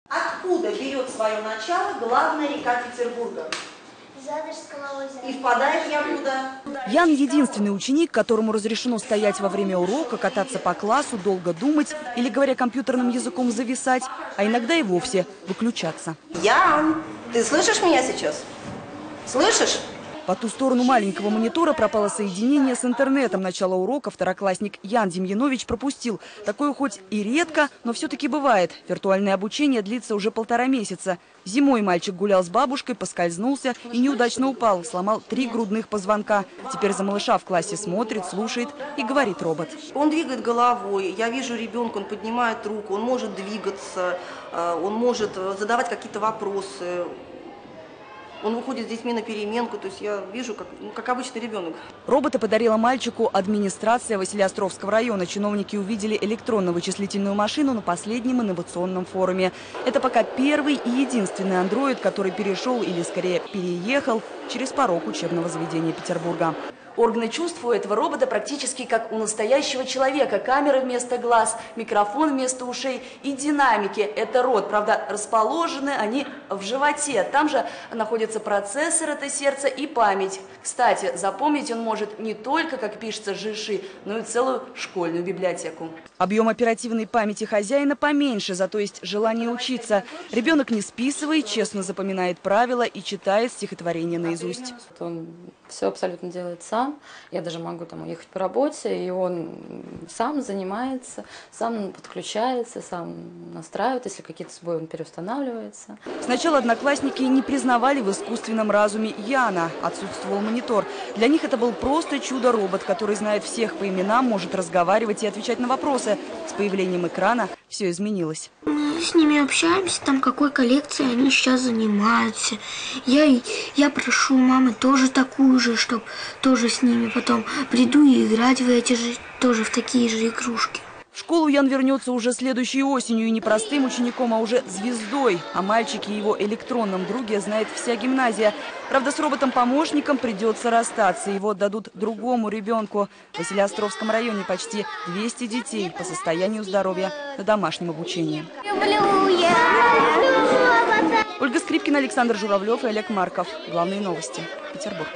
Откуда берет свое начало главная река Петербурга? И впадает я куда? Ян – единственный ученик, которому разрешено стоять во время урока, кататься по классу, долго думать или, говоря компьютерным языком, зависать, а иногда и вовсе выключаться. Ян, ты слышишь меня сейчас? Слышишь? По ту сторону маленького монитора пропало соединение с интернетом. Начало урока второклассник Ян Демьянович пропустил. Такое хоть и редко, но все-таки бывает. Виртуальное обучение длится уже 1,5 месяца. Зимой мальчик гулял с бабушкой, поскользнулся и неудачно упал. Сломал 3 грудных позвонка. Теперь за малыша в классе смотрит, слушает и говорит робот. Он двигает головой. Я вижу ребенка, он поднимает руку, он может двигаться, он может задавать какие-то вопросы. Он выходит с детьми на переменку, то есть я вижу, как обычный ребенок. Робота подарила мальчику администрация Василеостровского района. Чиновники увидели электронно-вычислительную машину на последнем инновационном форуме. Это пока первый и единственный андроид, который перешел или скорее переехал через порог учебного заведения Петербурга. Органы чувств у этого робота практически как у настоящего человека. Камеры вместо глаз, микрофон вместо ушей и динамики. Это рот. Правда, расположены они в животе. Там же находится процессор, это сердце и память. Кстати, запомнить он может не только, как пишется, жиши, но и целую школьную библиотеку. Объем оперативной памяти хозяина поменьше, зато есть желание учиться. Ребенок не списывает, честно запоминает правила и читает стихотворение наизусть. Он все абсолютно делает сам. Я даже могу там уехать по работе, и он сам занимается, сам подключается, сам настраивает, если какие-то сбои, он переустанавливается. Сначала одноклассники не признавали в искусственном разуме Яна. Отсутствовал монитор. Для них это был просто чудо-робот, который знает всех по именам, может разговаривать и отвечать на вопросы. С появлением экрана все изменилось. Мы с ними общаемся, там какой коллекцией они сейчас занимаются. Я прошу мамы тоже такую же, чтобы тоже с ними потом приду и играть в эти же, тоже в такие же игрушки. В школу Ян вернется уже следующей осенью и не простым учеником, а уже звездой. О мальчике и его электронном друге знает вся гимназия. Правда, с роботом-помощником придется расстаться. Его отдадут другому ребенку. В Василеостровском районе почти 200 детей по состоянию здоровья на домашнем обучении. Ольга Скрипкина, Александр Журавлев и Олег Марков. Главные новости. Петербург.